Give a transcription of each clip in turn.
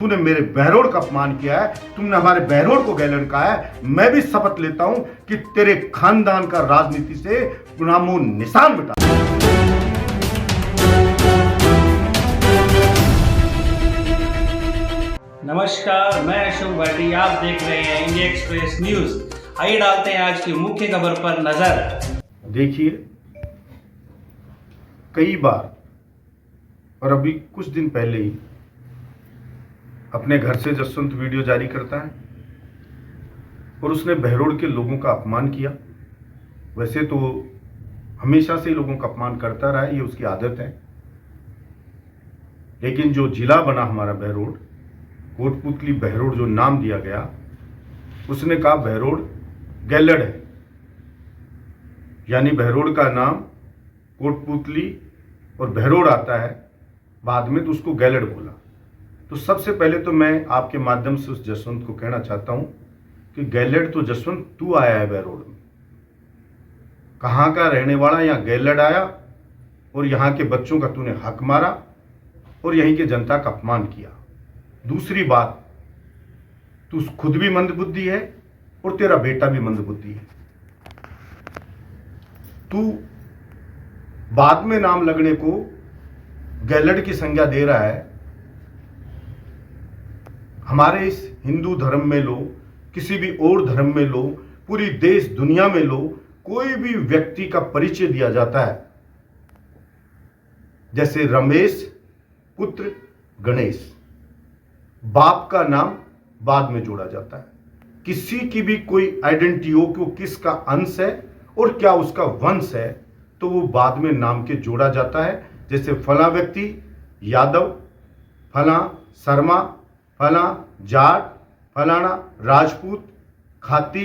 तूने मेरे बहरोड का अपमान किया है, तुमने हमारे बहरोड को गैलड़ कहा है। मैं भी शपथ लेता हूं कि तेरे खानदान का राजनीति से नामो निशान मिटा। नमस्कार, मैं अशोक भाटी। आप देख रहे हैं इंडिया एक्सप्रेस न्यूज। आइए डालते हैं आज की मुख्य खबर पर नजर। देखिए, कई बार और अभी कुछ दिन पहले ही अपने घर से जसवंत वीडियो जारी करता है और उसने बहरोड के लोगों का अपमान किया। वैसे तो हमेशा से लोगों का अपमान करता रहा है, ये उसकी आदत है। लेकिन जो जिला बना हमारा बहरोड, कोटपुतली बहरोड जो नाम दिया गया, उसने कहा बहरोड गैलड़ है, यानी बहरोड का नाम कोटपुतली और बहरोड आता है, बाद में तो उसको गैलड़ बोला। तो सबसे पहले तो मैं आपके माध्यम से उस जसवंत को कहना चाहता हूं कि गैलड़ तो जसवंत तू आया है बहरोड में। कहां का रहने वाला यहाँ गैलड़ आया और यहाँ के बच्चों का तूने हक मारा और यहीं के जनता का अपमान किया। दूसरी बात, तू खुद भी मंदबुद्धि है और तेरा बेटा भी मंदबुद्धि है। तू बाद में नाम लगने को गैलड़ की संज्ञा दे रहा है। हमारे इस हिंदू धर्म में लो, किसी भी और धर्म में लो, पूरी देश दुनिया में लो, कोई भी व्यक्ति का परिचय दिया जाता है, जैसे रमेश पुत्र गणेश, बाप का नाम बाद में जोड़ा जाता है। किसी की भी कोई आइडेंटिटी हो कि वो किसका अंश है और क्या उसका वंश है, तो वो बाद में नाम के जोड़ा जाता है। जैसे फला व्यक्ति यादव, फला शर्मा, फला जाट, फलाना राजपूत, खाती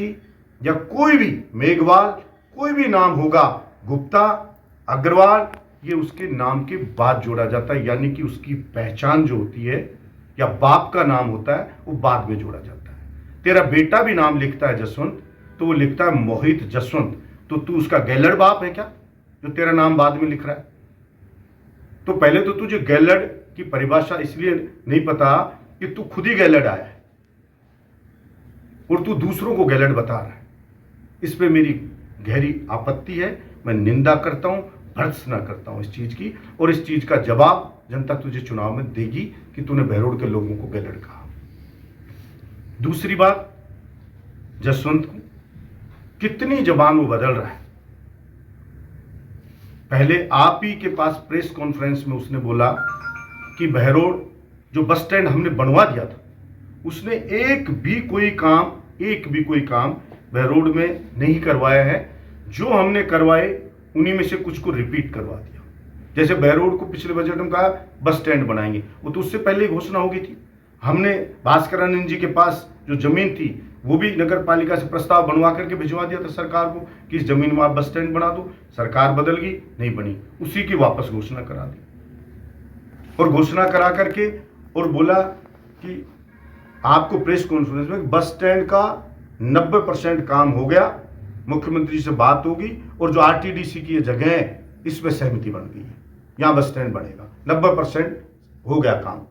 या कोई भी मेघवाल, कोई भी नाम होगा, गुप्ता, अग्रवाल, ये उसके नाम के बाद जोड़ा जाता है। यानी कि उसकी पहचान जो होती है या बाप का नाम होता है वो बाद में जोड़ा जाता है। तेरा बेटा भी नाम लिखता है जसवंत, तो वो लिखता है मोहित जसवंत। तो तू उसका गैलड़ बाप है क्या, जो तेरा नाम बाद में लिख रहा है? तो पहले तो तुझे गैलड़ की परिभाषा इसलिए नहीं पता कि तू खुद ही गैलड़ आया है और तू दूसरों को गैलड़ बता रहा है। इस पे मेरी गहरी आपत्ति है। मैं निंदा करता हूं, भर्त्सना करता हूं इस चीज की, और इस चीज का जवाब जनता तुझे चुनाव में देगी कि तूने बहरोड के लोगों को गैलड़ कहा। दूसरी बात, जसवंत को कितनी जबान वो बदल रहा है। पहले आप ही के पास प्रेस कॉन्फ्रेंस में उसने बोला कि बहरोड जो बस स्टैंड हमने बनवा दिया था, उसने एक भी कोई काम बहरोड में नहीं करवाया है। जो हमने करवाए उन्हीं में से कुछ को रिपीट करवा दिया। जैसे बहरोड को पिछले बजट में कहा बस स्टैंड बनाएंगे, वो तो उससे पहले ही घोषणा हो गई थी। हमने भास्करानंद जी के पास जो जमीन थी वो भी नगर पालिका से प्रस्ताव बनवा करके भिजवा दिया था सरकार को कि इस जमीन में आप बस स्टैंड बना दो। सरकार बदल गई, नहीं बनी, उसी की वापस घोषणा करा दी और घोषणा करा करके और बोला कि आपको प्रेस कॉन्फ्रेंस में बस स्टैंड का 90% काम हो गया, मुख्यमंत्री से बात होगी और जो आरटीडीसी की ये जगह है इसमें सहमति बन गई है, यहां बस स्टैंड बनेगा। 90% हो गया काम।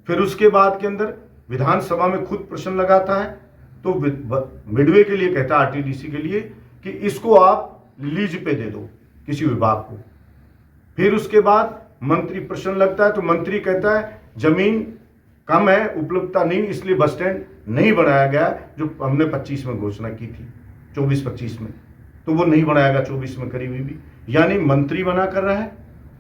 फिर उसके बाद के अंदर विधानसभा में खुद प्रश्न लगाता है, तो मिडवे के लिए कहता है, आरटीडीसी के लिए, कि इसको आप लीज पे दे दो किसी विभाग को। फिर उसके बाद मंत्री प्रश्न लगता है, तो मंत्री कहता है जमीन कम है, उपलब्धता नहीं, इसलिए बस स्टैंड नहीं बनाया गया, जो हमने 25 में घोषणा की थी, 24-25 में, तो वो नहीं बनाया गया 24 में करी हुई भी। यानी मंत्री बना कर रहा है,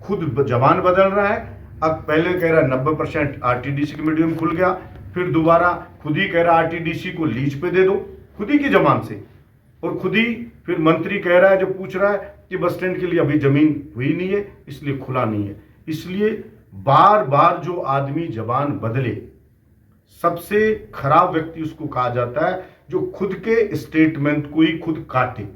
खुद जबान बदल रहा है। अब पहले कह रहा है 90% आरटीडीसी के मीडियम खुल गया, फिर दोबारा खुद ही कह रहा है आरटीडीसी को लीज पे दे दो, खुद ही की जबान से, और खुद ही फिर मंत्री कह रहा है, जो पूछ रहा है कि बस स्टैंड के लिए अभी जमीन हुई नहीं है इसलिए खुला नहीं है। इसलिए बार बार जो आदमी जबान बदले, सबसे खराब व्यक्ति उसको कहा जाता है जो खुद के स्टेटमेंट को ही खुद काटे,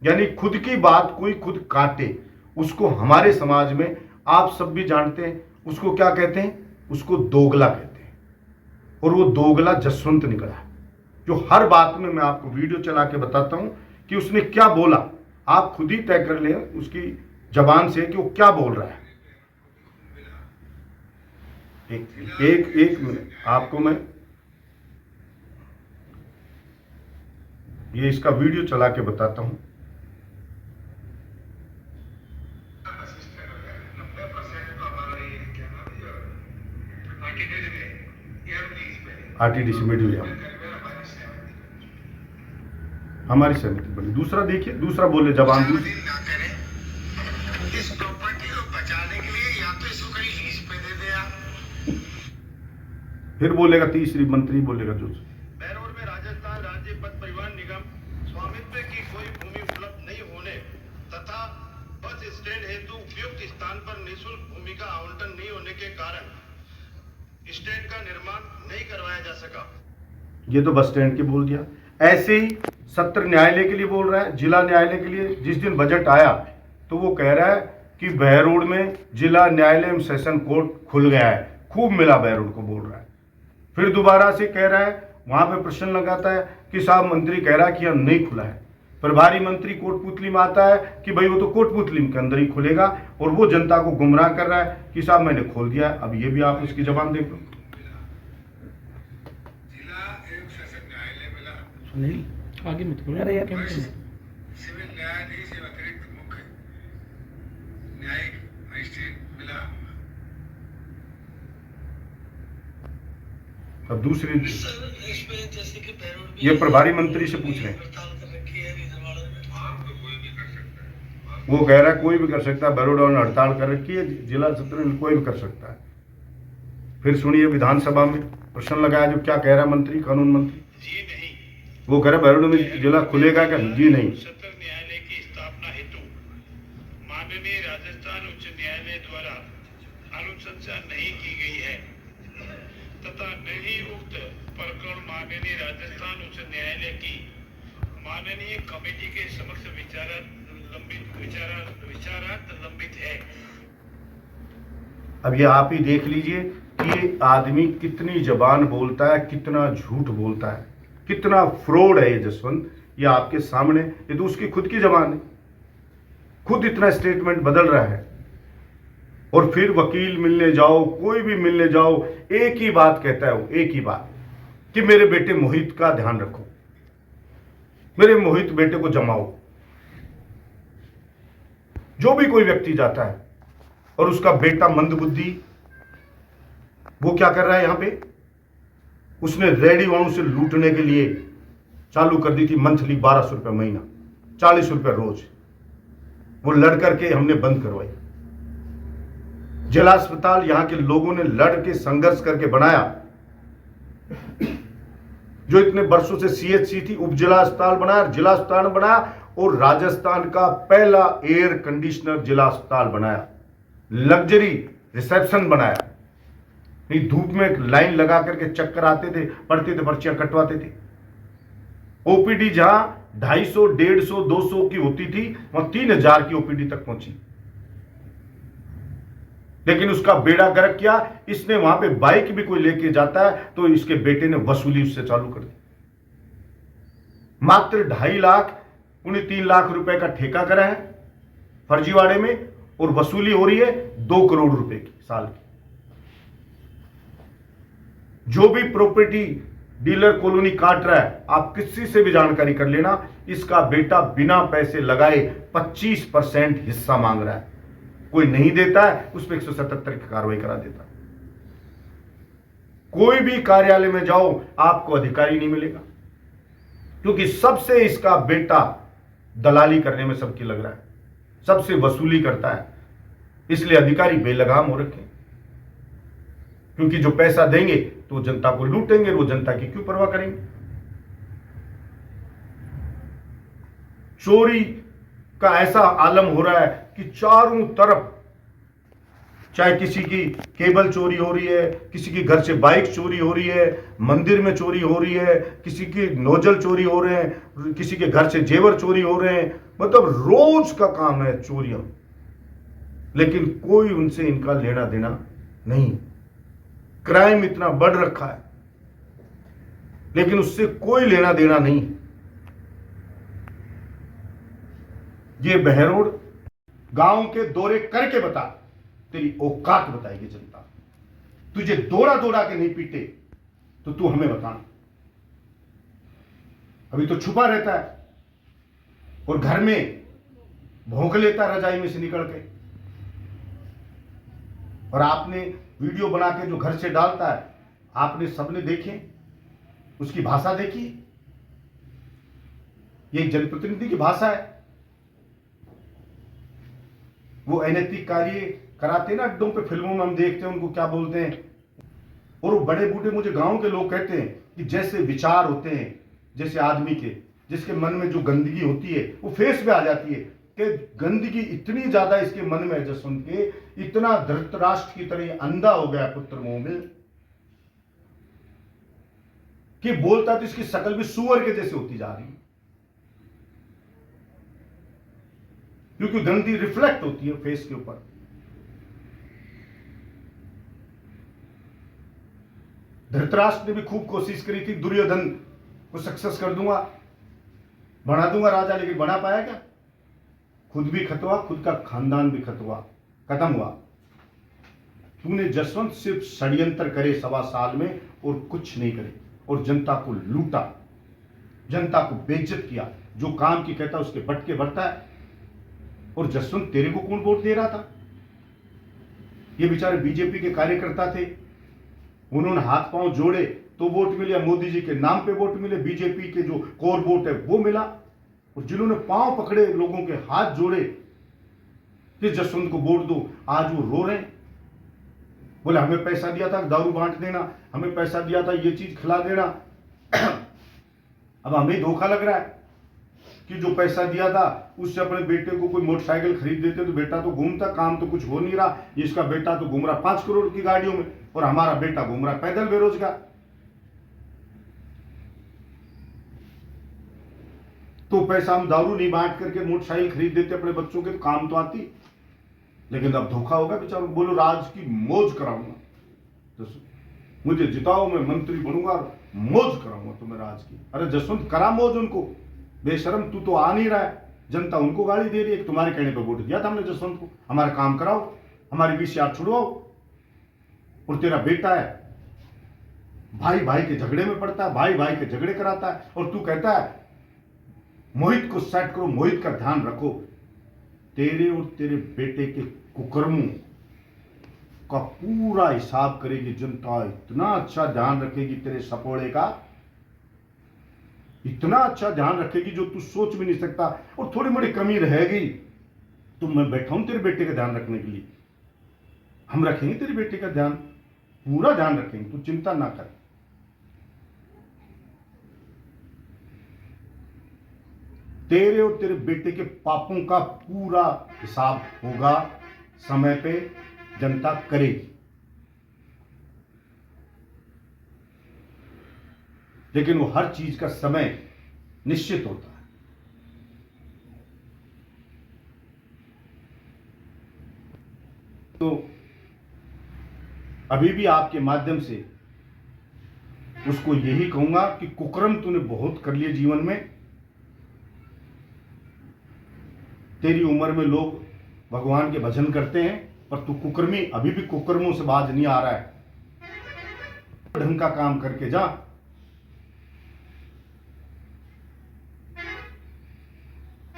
यानी खुद की बात को ही खुद काटे। उसको हमारे समाज में आप सब भी जानते हैं, उसको क्या कहते हैं? उसको दोगला कहते हैं। और वो दोगला जसवंत निकला है, जो हर बात में मैं आपको वीडियो चला के बताता हूं कि उसने क्या बोला। आप खुद ही तय कर लें उसकी जबान से कि वो क्या बोल रहा है। एक मिनट आपको मैं ये इसका वीडियो चला के बताता हूं। आरटीडीसी मीडिया हमारी सहमति बनी। दूसरा देखिए, दूसरा बोले जवान दूसरी इस प्रॉपर्टी को बचाने के लिए या तो इसको कहीं लीज पे दे दे आप। फिर बोलेगा तीसरी मंत्री बोलेगा जो बहरोड में राजस्थान राज्य पथ परिवहन निगम स्वामित्व की कोई भूमि उपलब्ध नहीं होने तथा बस स्टैंड हेतु उपयुक्त स्थान पर निःशुल्क भूमि का आवंटन नहीं होने के कारण स्टैंड का निर्माण नहीं करवाया जा सका। ये तो बस स्टैंड के बोल दिया। ऐसे ही सत्र न्यायालय के लिए बोल रहा है, जिला न्यायालय के लिए। जिस दिन बजट आया तो वो कह रहा है कि बहरोड में जिला न्यायालय एवं सेशन कोर्ट खुल गया है, खूब मिला बहरोड को, बोल रहा है। फिर दोबारा से कह रहा है, वहां पे प्रश्न लगाता है कि साहब मंत्री कह रहा है कि यहाँ नहीं खुला है। प्रभारी मंत्री कोटपुतली में आता है कि भाई वो तो कोटपुतली के अंदर ही खुलेगा, और वो जनता को गुमराह कर रहा है कि साहब मैंने खोल दिया है। अब ये भी आप उसकी जबान देख लो। नहीं आगे मत बोलो। अरे यार सिविल न्यायाधीश एवं अतिरिक्त मुख्य न्यायिक मजिस्ट्रेट मिला। अब दूसरी इसमें जैसे कि बहरोड में ये प्रभारी मंत्री से पूछ रहे हैं, हड़ताल कर रखी है रीजनवाड़ा में। आप तो कोई भी कर सकता है। वो कह रहा है कोई भी कर सकता है, बहरोड ने हड़ताल कर रखी है, जिला सत्र में कोई भी कर सकता है। फिर सुनिए विधानसभा में प्रश्न लगाया, जो क्या कह रहा है मंत्री, कानून मंत्री। जी नहीं, वो कह रहा है बहरोड में जिला खुलेगा क्या? जी नहीं। सत्र न्यायालय की स्थापना हेतु माननीय राजस्थान उच्च न्यायालय द्वारा अनुशंसा नहीं की गई है तथा न ही उक्त प्रकरण माननीय राजस्थान उच्च न्यायालय की माननीय कमेटी के समक्ष विचारार्थ लंबित है। अब ये आप ही देख लीजिए कि ये आदमी कितनी जबान बोलता है, कितना झूठ बोलता है, कितना फ्रॉड है ये जसवंत। ये आपके सामने, ये तो उसकी खुद की जबान है, खुद इतना स्टेटमेंट बदल रहा है। और फिर वकील मिलने जाओ, कोई भी मिलने जाओ, एक ही बात कहता है वो, एक ही बात कि मेरे बेटे मोहित का ध्यान रखो, मेरे मोहित बेटे को जमाओ। जो भी कोई व्यक्ति जाता है और उसका बेटा मंदबुद्धि, वो क्या कर रहा है यहां पे, उसने रेडी वालों से लूटने के लिए चालू कर दी थी मंथली 1200 रुपये महीना, 40 रुपये रोज। वो लड़ करके हमने बंद करवाई। जिला अस्पताल यहां के लोगों ने लड़ के संघर्ष करके बनाया, जो इतने वर्षों से सीएचसी थी, उप जिला अस्पताल बनाया, जिला अस्पताल बनाया, और राजस्थान का पहला एयर कंडीशनर जिला अस्पताल बनाया, लग्जरी रिसेप्शन बनाया। नहीं धूप में लाइन लगा करके चक्कर आते थे, पढ़ते थे, पर्चियां कटवाते थे। ओपीडी जहां 250, 150, 200 की होती थी, वहां 3000 की ओपीडी तक पहुंची। लेकिन उसका बेड़ा गर्क किया, इसने वहां पे बाइक भी कोई लेके जाता है तो इसके बेटे ने वसूली उससे चालू कर दी। मात्र 2.5 लाख, 3 लाख रुपए का ठेका करा है फर्जीवाड़े में, और वसूली हो रही है 2 करोड़ रुपए की साल की। जो भी प्रॉपर्टी डीलर कॉलोनी काट रहा है, आप किसी से भी जानकारी कर लेना, इसका बेटा बिना पैसे लगाए 25% हिस्सा मांग रहा है। कोई नहीं देता है, उस पर 177 की कार्रवाई करा देता। कोई भी कार्यालय में जाओ, आपको अधिकारी नहीं मिलेगा, क्योंकि सबसे इसका बेटा दलाली करने में सबकी लग रहा है, सबसे वसूली करता है। इसलिए अधिकारी बेलगाम हो रखे, क्योंकि जो पैसा देंगे तो जनता को लूटेंगे, वो जनता की क्यों परवाह करेंगे। चोरी का ऐसा आलम हो रहा है कि चारों तरफ, चाहे किसी की केबल चोरी हो रही है, किसी की घर से बाइक चोरी हो रही है, मंदिर में चोरी हो रही है, किसी की नोजल चोरी हो रहे हैं, किसी के घर से जेवर चोरी हो रहे हैं। मतलब रोज का काम है चोरियां, लेकिन कोई उनसे इनका लेना देना नहीं। क्राइम इतना बढ़ रखा है, लेकिन उससे कोई लेना देना नहीं। ये बहरोड गांव के दौरे करके बता, तेरी औकात बताएगी जनता। तुझे दौड़ा दौड़ा के नहीं पीटे तो तू हमें बता। अभी तो छुपा रहता है और घर में भौंक लेता रजाई में से निकल के। और आपने वीडियो बना के जो घर से डालता है, आपने सबने देखे, उसकी भाषा देखी। ये एक जनप्रतिनिधि की भाषा है। वो अनैतिक कार्य कराते ना अड्डों पे, फिल्मों में हम देखते हैं उनको क्या बोलते हैं। और वो बड़े बूढ़े मुझे गांव के लोग कहते हैं कि जैसे विचार होते हैं, जैसे आदमी के जिसके मन में जो गंदगी होती है वो फेस पे आ जाती है कि गंदगी इतनी ज्यादा इसके मन में है जसवंत के, इतना धृतराष्ट्र की तरह अंधा हो गया पुत्र मोह में कि बोलता तो इसकी शकल भी सुअर के जैसे होती जा रही है, क्योंकि गंदगी रिफ्लेक्ट होती है फेस के ऊपर। धृतराष्ट्र ने भी खूब कोशिश करी थी, दुर्योधन को सक्सेस कर दूंगा, बना दूंगा राजा, लेकिन बना पाया क्या? खुद भी खत्म हुआ, खुद का खानदान भी खत्म हुआ। तूने जसवंत सिर्फ षड्यंत्र करे 1.25 साल में और कुछ नहीं करे, और जनता को लूटा, जनता को बेइज्जत किया। जो काम की कहता उसके बटके बढ़ता है। और जसवंत तेरे को कौन वोट दे रहा था? ये बेचारे बीजेपी के कार्यकर्ता थे, उन्होंने हाथ पांव जोड़े तो वोट मिले, मोदी जी के नाम पे वोट मिले, बीजेपी के जो कोर वोट है वो मिला। और जिन्होंने पांव पकड़े, लोगों के हाथ जोड़े कि जसवंत को वोट दो, आज वो रो रहे हैं। बोले हमें पैसा दिया था दारू बांट देना, हमें पैसा दिया था ये चीज खिला देना। अब हमें धोखा लग रहा है कि जो पैसा दिया था उससे अपने बेटे को कोई मोटरसाइकिल खरीद देते तो बेटा तो घूमता, काम तो कुछ हो नहीं रहा। इसका बेटा तो घूम रहा 5 करोड़ की गाड़ियों में और हमारा बेटा घूम रहा पैदल बेरोजगार। तो पैसा हम दारू नहीं बांट करके मोटरसाइकिल खरीद देते अपने बच्चों के, तो काम तो आती। लेकिन अब धोखा होगा बेचारों। बोलो राज की मौज कराऊंगा, तो मुझे जिताओ, मैं मंत्री बनूंगा और मौज कराऊंगा तुम्हें राज की। अरे जसवंत करा मौज उनको, बेशरम तू तो आ नहीं रहा है, जनता उनको गाली दे रही है। तुम्हारे कहने पर वोट दिया था हमने जसवंत को, हमारा काम कराओ, हमारी VCR छुड़वाओ। और तेरा बेटा है, भाई भाई के झगड़े में पड़ता है, भाई भाई के झगड़े कराता है, और तू कहता है मोहित को सेट करो, मोहित का ध्यान रखो। तेरे और तेरे बेटे के कुकर्मों का पूरा हिसाब करेगी जनता। इतना अच्छा ध्यान रखेगी तेरे सपोड़े का, इतना अच्छा ध्यान रखेगी जो तू सोच भी नहीं सकता। और थोड़ी मोड़ी कमी रहेगी तो मैं बैठा हूं तेरे बेटे का ध्यान रखने के लिए। हम रखेंगे तेरे बेटे का ध्यान, पूरा ध्यान रखेंगे, तू चिंता ना कर। तेरे और तेरे बेटे के पापों का पूरा हिसाब होगा, समय पे जनता करेगी। लेकिन वो हर चीज का समय निश्चित होता है। तो अभी भी आपके माध्यम से उसको यही कहूंगा कि कुकर्म तूने बहुत कर लिए जीवन में। तेरी उम्र में लोग भगवान के भजन करते हैं, पर तू कुकर्मी अभी भी कुकर्मों से बाज नहीं आ रहा है। ढंग का काम करके जा।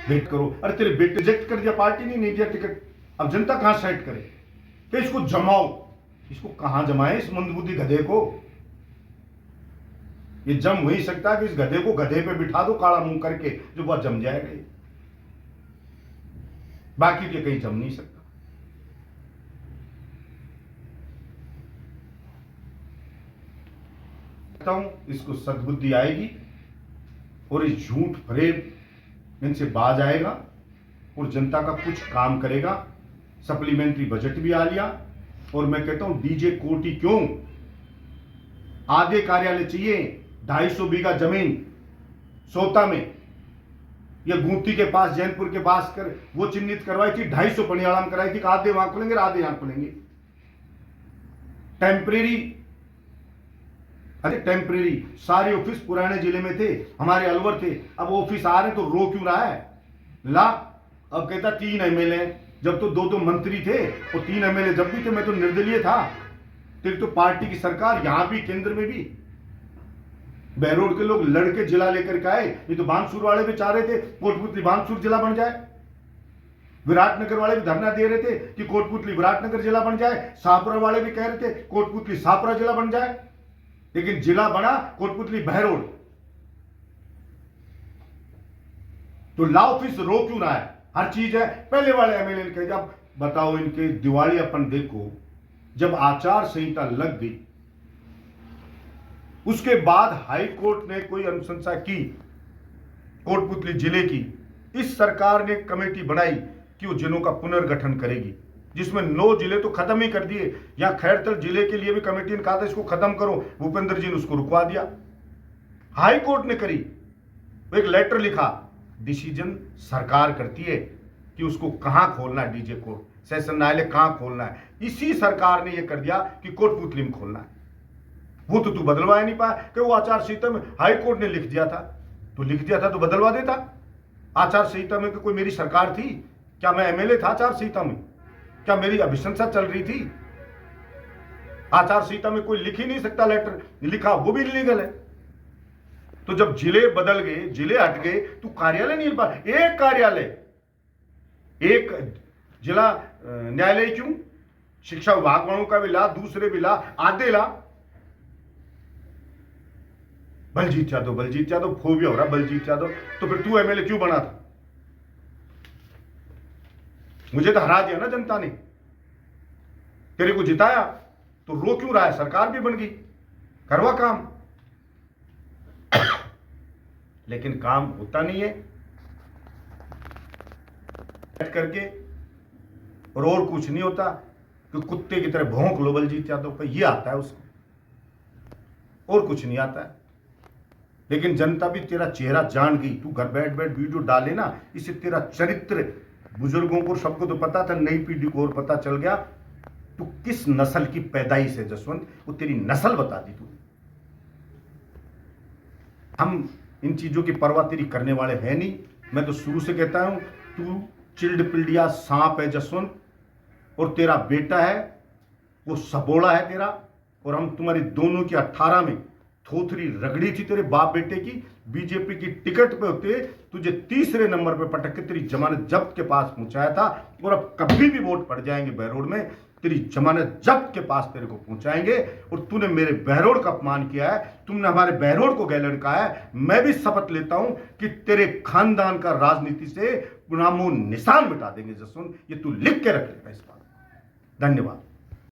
वेट करो। अरे तेरे बेटे रिजेक्ट कर दिया पार्टी ने, नहीं दिया टिकट, अब जनता कहां सेट करे कि इसको जमाओ। इसको कहां जमाए इस मंदबुद्धि गधे को? ये जम हो ही सकता है कि इस गधे को गधे पे बिठा दो काला मुंह करके, जो बहुत जम जाएगा ये, बाकी के कहीं जम नहीं सकता। इसको सद्बुद्धि आएगी और इस झूठ फरेब इनसे बाज आएगा और जनता का कुछ काम करेगा। सप्लीमेंट्री बजट भी आ लिया, और मैं कहता हूं डीजे कोटी क्यों, आगे कार्यालय चाहिए। 250 बीघा जमीन सोता में या गुंती के पास, जैनपुर के पास कर वो चिन्हित करवाई थी, 250 पनियाड़ाम कराई थी, आधे वहां खुलेंगे आधे यहां खुलेंगे। टेम्परेरी, अरे टेम्परेरी सारे ऑफिस पुराने जिले में थे, हमारे अलवर थे, अब ऑफिस आ रहे तो रो क्यों रहा है? ला, अब कहता 3 MLA, जब तो 2 मंत्री थे और 3 MLA जब भी थे, मैं तो निर्दलीय था। तेरी तो पार्टी की सरकार, यहां भी केंद्र में भी बहरोड के लोग लड़के जिला लेकर के आए। ये तो बानसूर वाले भी चाह रहे थे कोटपुतली बानसूर जिला बन जाए, विराटनगर वाले भी धरना दे रहे थे कि कोटपुतली विराटनगर जिला बन जाए, शाहपुरा वाले भी कह रहे थे कोटपुतली शाहपुरा जिला बन जाए, लेकिन जिला बना कोटपुतली बहरोड। तो लाओ फिर रो क्यों रहा है? हर चीज है। पहले वाले एमएलए ने कहा जब बताओ इनके दिवाली अपन देखो, जब आचार संहिता लग गई उसके बाद हाई कोर्ट ने कोई अनुशंसा की कोटपुतली जिले की, इस सरकार ने कमेटी बनाई कि वो जिलों का पुनर्गठन करेगी, जिसमें 9 जिले तो खत्म ही कर दिए। यहां खैरतल जिले के लिए भी कमेटी ने कहा था इसको खत्म करो, भूपेंद्र जी ने उसको रुकवा दिया। हाई कोर्ट ने करी, एक लेटर लिखा, डिसीजन सरकार करती है कि उसको कहां खोलना है, डीजे कोर्ट सेशन न्यायालय कहां खोलना है। इसी सरकार ने यह कर दिया कि कोटपुतली में खोलना है। वो तो तू बदलवा नहीं पाया कि वो आचार संहिता में हाई कोर्ट ने लिख दिया था, तो लिख दिया था तो बदलवा देता। आचार संहिता में कोई मेरी सरकार थी क्या? मैं एमएलए था आचार संहिता में? क्या मेरी अभिशंसा चल रही थी? आचार संहिता में कोई लिख ही नहीं सकता, लेटर लिखा वो भी इलीगल है। तो जब जिले बदल गए, जिले हट गए, तो कार्यालय नहीं पा, एक कार्यालय, एक जिला न्यायालय क्यों? शिक्षा विभाग वालों का भी ला, दूसरे भी ला, आधे ला। बलजीत यादव फोबिया हो रहा बलजीत यादव, तो फिर तू एमएलए क्यों बना था? मुझे तो हरा दिया ना जनता ने, तेरे को जिताया, तो रो क्यों रहा है? सरकार भी बन गई, करवा काम। लेकिन काम होता नहीं है, बैठ करके और कुछ नहीं होता कि कुत्ते की तरह भौंक लो बलजीत यादव पे, ये आता है उसको, और कुछ नहीं आता है। लेकिन जनता भी तेरा चेहरा जान गई, तू घर बैठ बैठ वीडियो डाले ना, इससे तेरा चरित्र बुजुर्गों को सबको तो पता था, नई पीढ़ी को और पता चल गया तू किस नस्ल की पैदाइश है जसवंत, वो तेरी नस्ल बता दी तू। हम इन चीजों की परवाह तेरी करने वाले हैं नहीं। मैं तो शुरू से कहता हूं तू चिल्ड पिल्डिया सांप है जसवंत, और तेरा बेटा है वो सबोड़ा है तेरा, और हम तुम्हारी दोनों की 18 में थोथरी रगड़ी थी तेरे बाप बेटे की। बीजेपी की टिकट पे होते तुझे तीसरे नंबर पे पटक के तेरी जमानत जब्त के पास पहुंचाया था, और अब कभी भी वोट पड़ जाएंगे बहरोड में, तेरी जमानत जब्त के पास तेरे को पहुंचाएंगे। और तूने मेरे बहरोड का अपमान किया है, तुमने हमारे बहरोड को गैर लड़काया है। मैं भी शपथ लेता हूं कि तेरे खानदान का राजनीति से नामो निशान मिटा देंगे जसवंत, ये तू लिख के रख लेगा इस बात। धन्यवाद।